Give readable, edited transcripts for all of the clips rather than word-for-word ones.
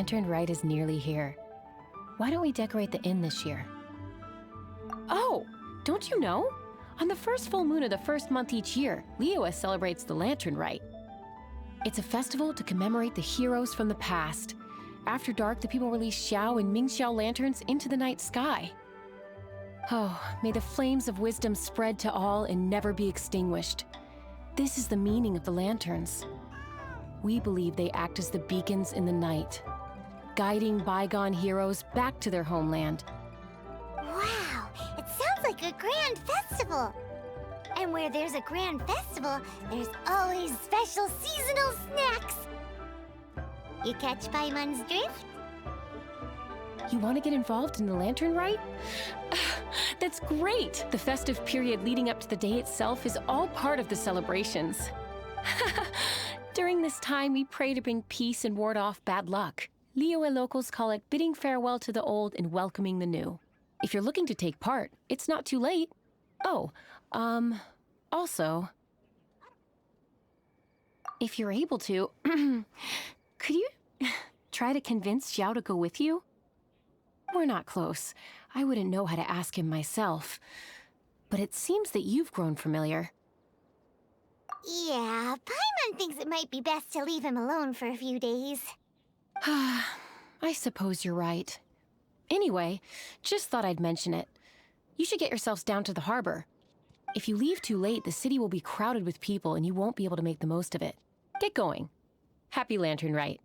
lantern rite is nearly here. Why don't we decorate the inn this year? Oh, don't you know? On the first full moon of the first month each year, Liyue celebrates the lantern rite. It's a festival to commemorate the heroes from the past. After dark, the people release Xiao and Mingxiao lanterns into the night sky. Oh, may the flames of wisdom spread to all and never be extinguished. This is the meaning of the lanterns. We believe they act as the beacons in the night, guiding bygone heroes back to their homeland. Wow, it sounds like a grand festival. And where there's a grand festival, there's always special seasonal snacks. You catch Paimon's drift? You want to get involved in the lantern rite? That's great! The festive period leading up to the day itself is all part of the celebrations. During this time, we pray to bring peace and ward off bad luck. Liyue locals call it bidding farewell to the old and welcoming the new. If you're looking to take part, it's not too late. Oh, also, if you're able to, could you try to convince Xiao to go with you? We're not close. I wouldn't know how to ask him myself. But it seems that you've grown familiar. Yeah, Paimon thinks it might be best to leave him alone for a few days. I suppose you're right. Anyway, just thought I'd mention it. You should get yourselves down to the harbor. If you leave too late, the city will be crowded with people and you won't be able to make the most of it. Get going. Happy Lantern Rite.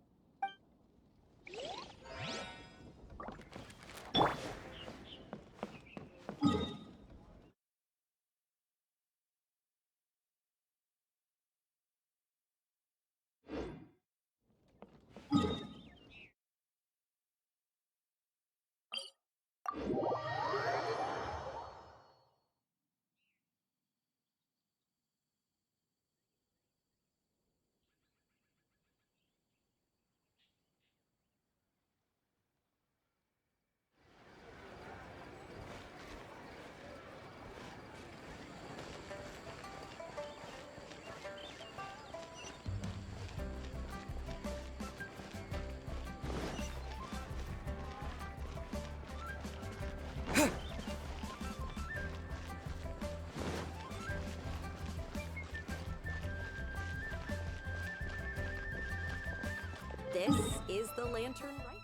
This is the lantern rite.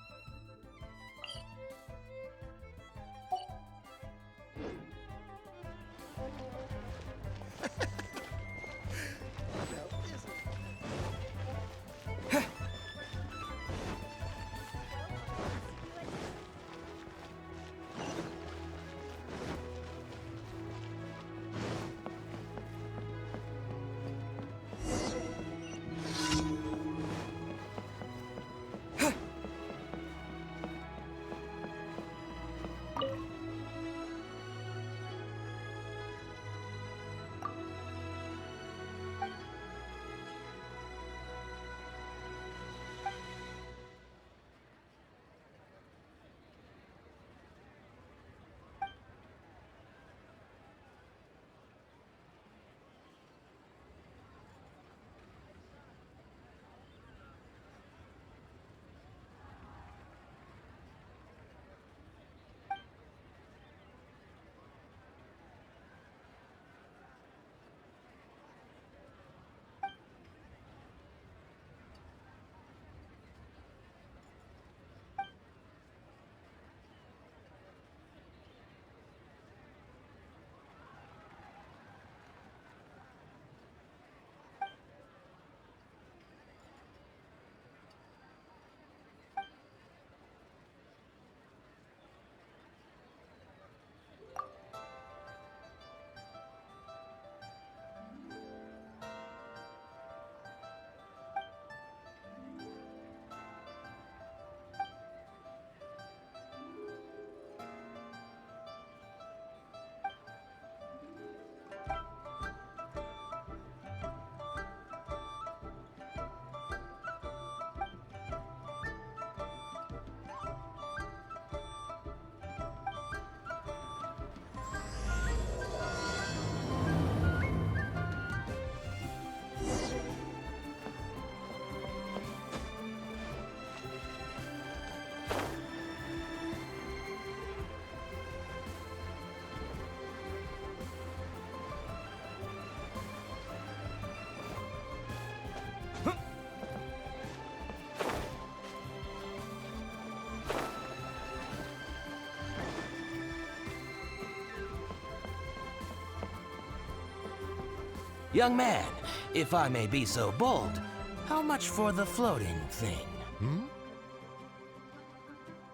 Young man, if I may be so bold, how much for the floating thing, hmm?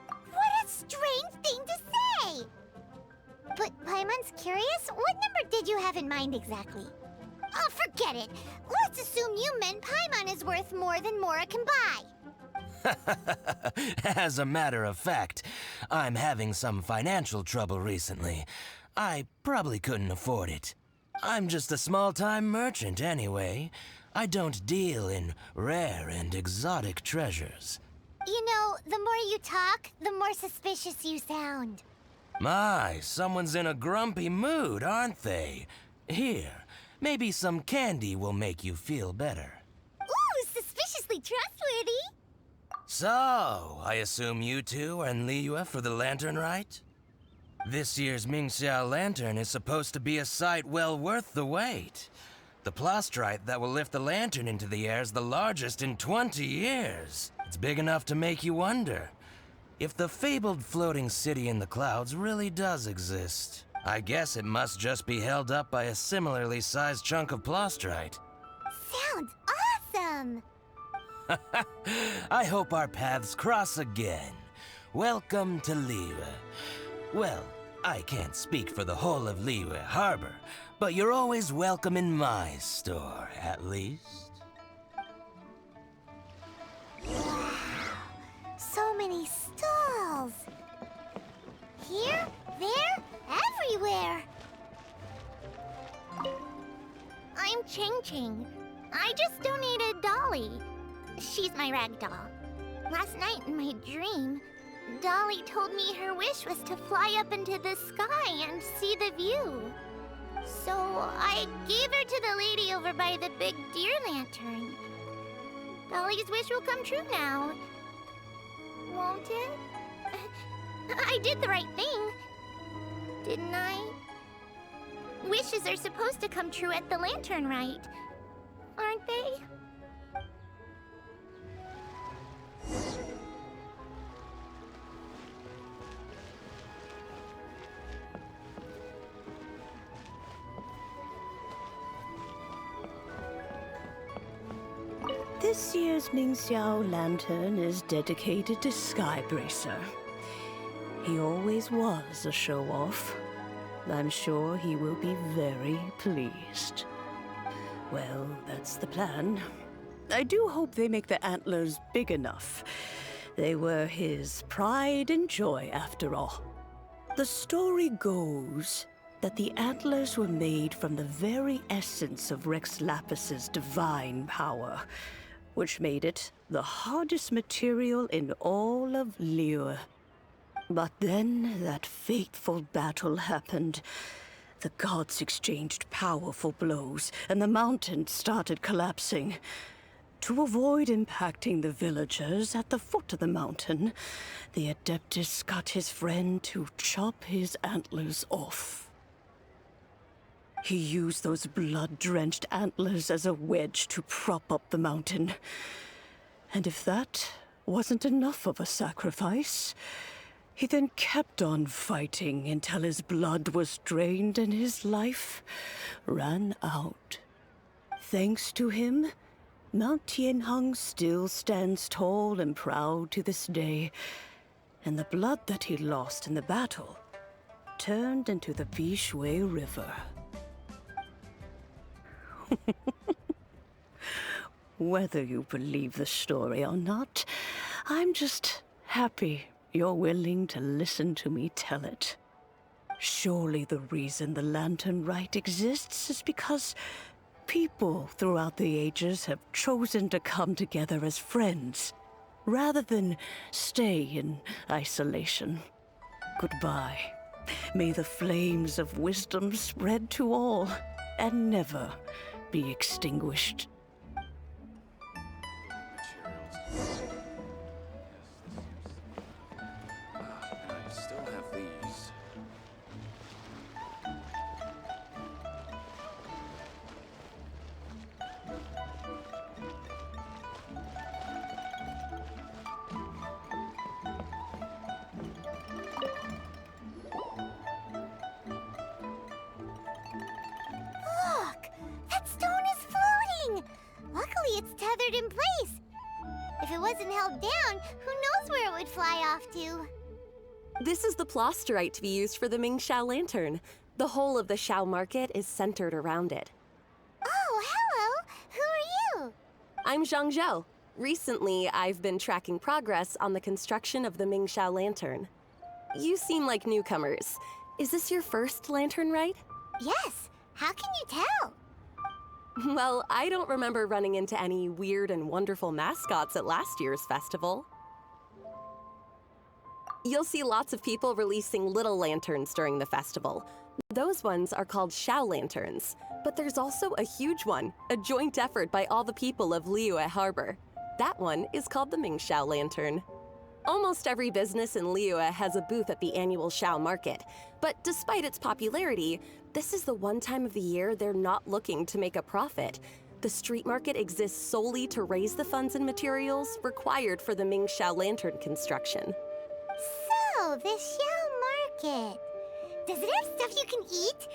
What a strange thing to say! But Paimon's curious, what number did you have in mind exactly? Oh, forget it. Let's assume you meant Paimon is worth more than Mora can buy. As a matter of fact, I'm having some financial trouble recently. I probably couldn't afford it. I'm just a small-time merchant anyway. I don't deal in rare and exotic treasures. You know, the more you talk, the more suspicious you sound. My, someone's in a grumpy mood, aren't they? Here, maybe some candy will make you feel better. Ooh, suspiciously trustworthy. So, I assume you two are in Liyue for the lantern rite? This year's Mingxiao lantern is supposed to be a sight well worth the wait. The plastrite that will lift the lantern into the air is the largest in 20 years. It's big enough to make you wonder if the fabled floating city in the clouds really does exist. I guess it must just be held up by a similarly sized chunk of plastrite. Sounds awesome. I hope our paths cross again. Welcome to Liyue. Well, I can't speak for the whole of Liyue Harbor, but you're always welcome in my store, at least. Wow, so many stalls. Here, there, everywhere. I'm Ching Ching. I just donated Dolly. She's my rag doll. Last night in my dream, Dolly told me her wish was to fly up into the sky and see the view. So I gave her to the lady over by the big deer lantern. Dolly's wish will come true now. Won't it? I did the right thing, didn't I? Wishes are supposed to come true at the lantern rite, aren't they? This year's Mingxiao lantern is dedicated to Skybracer. He always was a show-off. I'm sure he will be very pleased. Well, that's the plan. I do hope they make the antlers big enough. They were his pride and joy, after all. The story goes that the antlers were made from the very essence of Rex Lapis's divine power, which made it the hardest material in all of Liyue. But then that fateful battle happened. The gods exchanged powerful blows, and the mountain started collapsing. To avoid impacting the villagers at the foot of the mountain, the Adeptus got his friend to chop his antlers off. He used those blood-drenched antlers as a wedge to prop up the mountain. And if that wasn't enough of a sacrifice, he then kept on fighting until his blood was drained and his life ran out. Thanks to him, Mount Tianheng still stands tall and proud to this day, and the blood that he lost in the battle turned into the Bishui River. Whether you believe the story or not, I'm just happy you're willing to listen to me tell it. Surely the reason the Lantern Rite exists is because people throughout the ages have chosen to come together as friends, rather than stay in isolation. Goodbye. May the flames of wisdom spread to all, and never be extinguished. I still have these. Look! That stone wasn't held down, who knows where it would fly off to? This is the plasterite to be used for the Mingxiao lantern. The whole of the Xiao market is centered around it. Oh, hello! Who are you? I'm Zhang Zhou. Recently, I've been tracking progress on the construction of the Mingxiao lantern. You seem like newcomers. Is this your first lantern rite? Yes, how can you tell? Well, I don't remember running into any weird and wonderful mascots at last year's festival. You'll see lots of people releasing little lanterns during the festival. Those ones are called Xiao lanterns. But there's also a huge one, a joint effort by all the people of Liyue Harbor. That one is called the Mingxiao lantern. Almost every business in Liyue has a booth at the annual Xiao market. But despite its popularity, this is the one time of the year they're not looking to make a profit. The street market exists solely to raise the funds and materials required for the Mingxiao lantern construction. So, the Xiao Market. Does it have stuff you can eat?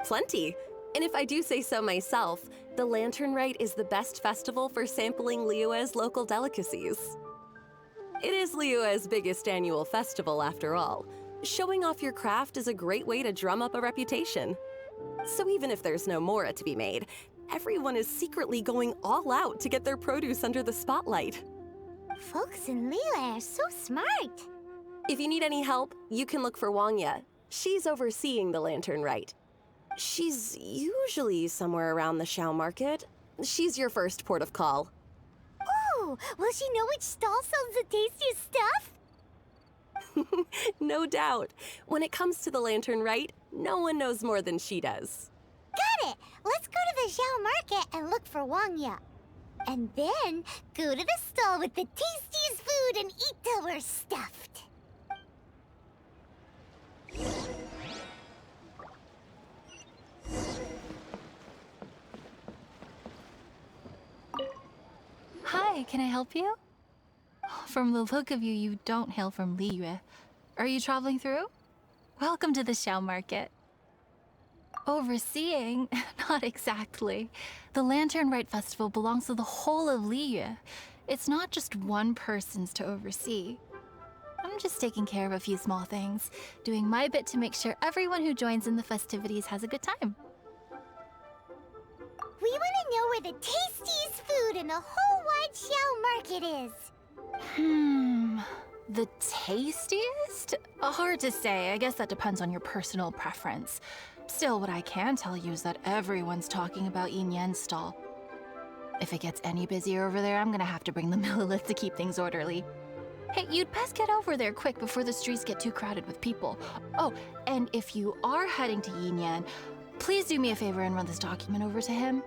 Plenty. And if I do say so myself, the Lantern Rite is the best festival for sampling Liyue's local delicacies. It is Liyue's biggest annual festival, after all. Showing off your craft is a great way to drum up a reputation. So even if there's no mora to be made, everyone is secretly going all out to get their produce under the spotlight. Folks in Liyue are so smart. If you need any help, you can look for Wangya. She's overseeing the Lantern Rite. She's usually somewhere around the Xiao market. She's your first port of call. Oh, will she know which stall sells the tastiest stuff? No doubt. When it comes to the Lantern Rite, no one knows more than she does. Got it! Let's go to the Xiao Market and look for Wangya. And then go to the stall with the tastiest food and eat till we're stuffed. Hi, can I help you? From the look of you, you don't hail from Liyue. Are you traveling through? Welcome to the Xiao Market. Overseeing? Not exactly. The Lantern Rite Festival belongs to the whole of Liyue. It's not just one person's to oversee. I'm just taking care of a few small things, doing my bit to make sure everyone who joins in the festivities has a good time. We want to know where the tastiest food in the whole wide Xiao Market is. The tastiest? Hard to say. I guess that depends on your personal preference. Still, what I can tell you is that everyone's talking about Yin Yan's stall. If it gets any busier over there, I'm gonna have to bring the millilith to keep things orderly. Hey, you'd best get over there quick before the streets get too crowded with people. Oh, and if you are heading to Yin Yan, please do me a favor and run this document over to him.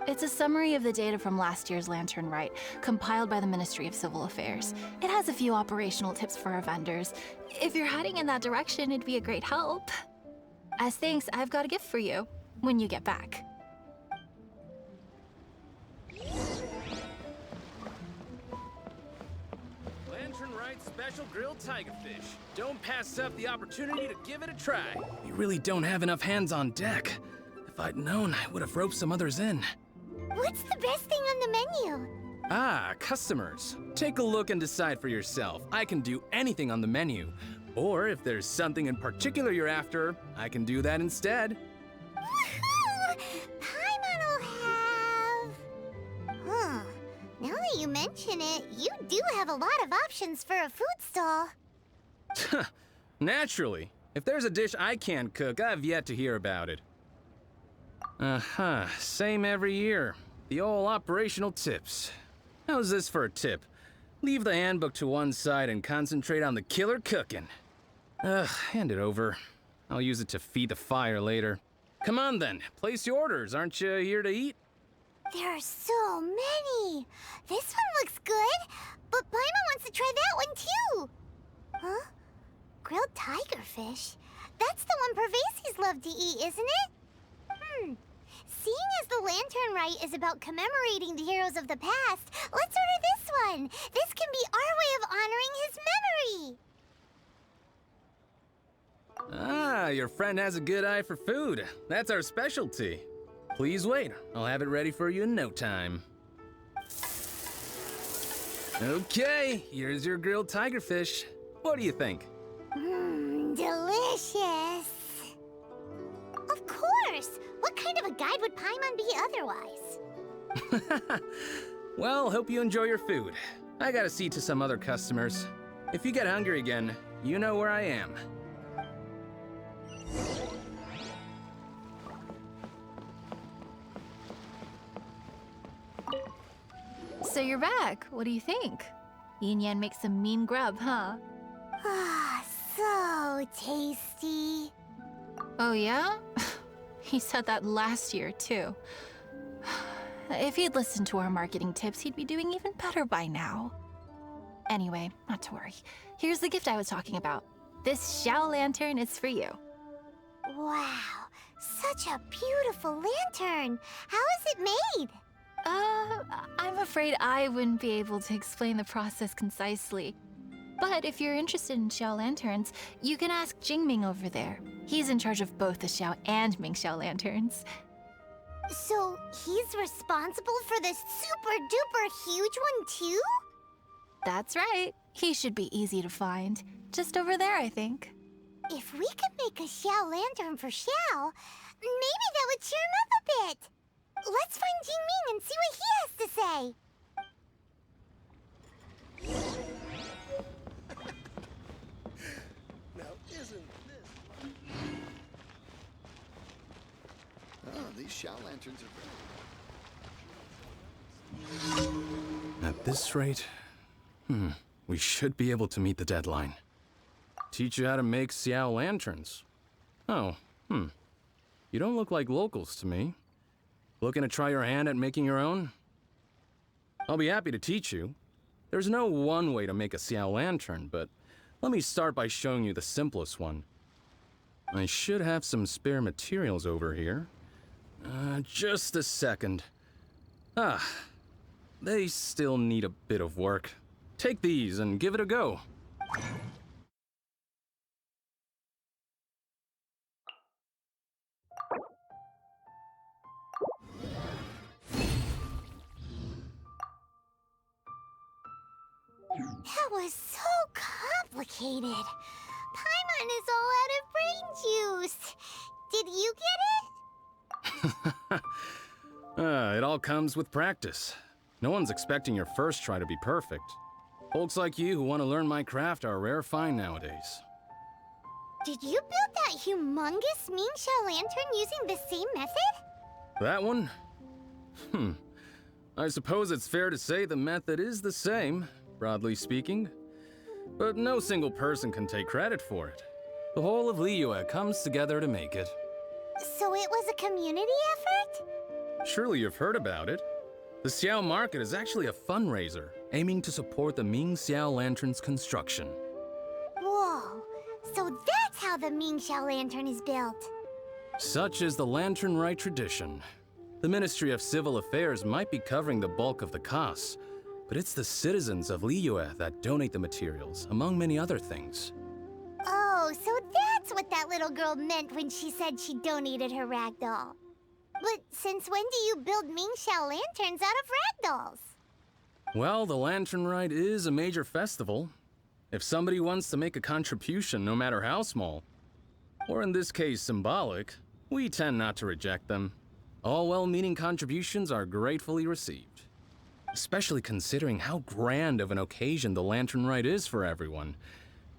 It's a summary of the data from last year's Lantern Rite, compiled by the Ministry of Civil Affairs. It has a few operational tips for our vendors. If you're heading in that direction, it'd be a great help. As thanks, I've got a gift for you when you get back. Lantern Rite special grilled tiger fish. Don't pass up the opportunity to give it a try. We really don't have enough hands on deck. If I'd known, I would have roped some others in. What's the best thing on the menu? Ah, customers. Take a look and decide for yourself. I can do anything on the menu. Or if there's something in particular you're after, I can do that instead. Woohoo! Paimon will have... Huh. Now that you mention it, you do have a lot of options for a food stall. Naturally. If there's a dish I can't cook, I've yet to hear about it. Same every year. The old operational tips. How's this for a tip? Leave the handbook to one side and concentrate on the killer cooking. Hand it over. I'll use it to feed the fire later. Come on then, place your orders. Aren't you here to eat? There are so many. This one looks good, but Paimon wants to try that one too. Huh? Grilled tiger fish? That's the one Pervasi's love to eat, isn't it? Seeing as the Lantern Rite is about commemorating the heroes of the past, let's order this one. This can be our way of honoring his memory. Ah, your friend has a good eye for food. That's our specialty. Please wait. I'll have it ready for you in no time. Okay, here's your grilled tigerfish. What do you think? Mmm, delicious. Of course! What kind of a guide would Paimon be otherwise? Well, hope you enjoy your food. I gotta see to some other customers. If you get hungry again, you know where I am. So you're back. What do you think? Yin Yan makes some mean grub, huh? Ah, so tasty. Oh, yeah? He said that last year, too. If he'd listened to our marketing tips, he'd be doing even better by now. Anyway, not to worry. Here's the gift I was talking about. This Xiao lantern is for you. Wow, such a beautiful lantern. How is it made? I'm afraid I wouldn't be able to explain the process concisely. But if you're interested in Xiao lanterns, you can ask Jingming over there. He's in charge of both the Xiao and Mingxiao lanterns. So he's responsible for this super duper huge one too? That's right. He should be easy to find. Just over there, I think. If we could make a Xiao lantern for Xiao, maybe that would cheer him up a bit. Let's find Jingming and see what he has to say. Now, isn't this... Oh, these Xiao lanterns are very... At this rate, we should be able to meet the deadline. Teach you how to make Xiao lanterns. Oh, You don't look like locals to me. Looking to try your hand at making your own? I'll be happy to teach you. There's no one way to make a Xiao lantern, but let me start by showing you the simplest one. I should have some spare materials over here. Just a second. They still need a bit of work. Take these and give it a go. That was so complicated. Paimon is all out of brain juice. Did you get it? It all comes with practice. No one's expecting your first try to be perfect. Folks like you who want to learn my craft are a rare find nowadays. Did you build that humongous Mingxiao lantern using the same method? That one? I suppose it's fair to say the method is the same, broadly speaking. But no single person can take credit for it. The whole of Liyue comes together to make it. So it was a community effort? Surely you've heard about it. The Xiao Market is actually a fundraiser aiming to support the Ming Xiao Lantern's construction. Whoa, so that's how the Mingxiao lantern is built. Such is the Lantern Rite tradition. The Ministry of Civil Affairs might be covering the bulk of the costs, but it's the citizens of Liyue that donate the materials, among many other things. Oh, so that's what that little girl meant when she said she donated her ragdoll. But since when do you build Mingxiao lanterns out of ragdolls? Well, the Lantern Rite is a major festival. If somebody wants to make a contribution, no matter how small, or in this case symbolic, we tend not to reject them. All well-meaning contributions are gratefully received. Especially considering how grand of an occasion the Lantern Rite is for everyone.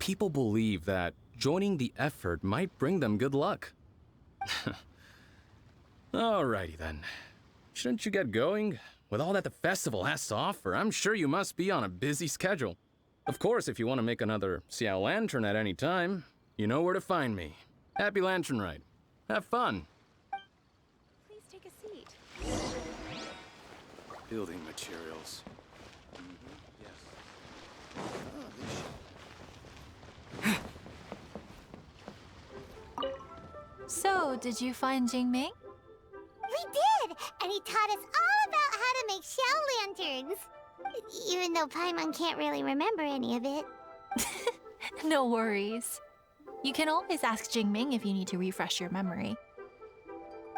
People believe that joining the effort might bring them good luck. Alrighty then. Shouldn't you get going? With all that the festival has to offer, I'm sure you must be on a busy schedule. Of course, if you want to make another Xiao Lantern at any time, you know where to find me. Happy Lantern Rite. Have fun. Please take a seat. Building materials. Oh, these So, did you find Jingming? We did! And he taught us all about how to make Xiao lanterns. Even though Paimon can't really remember any of it. No worries. You can always ask Jingming if you need to refresh your memory.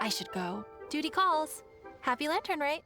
I should go. Duty calls. Happy Lantern Rite.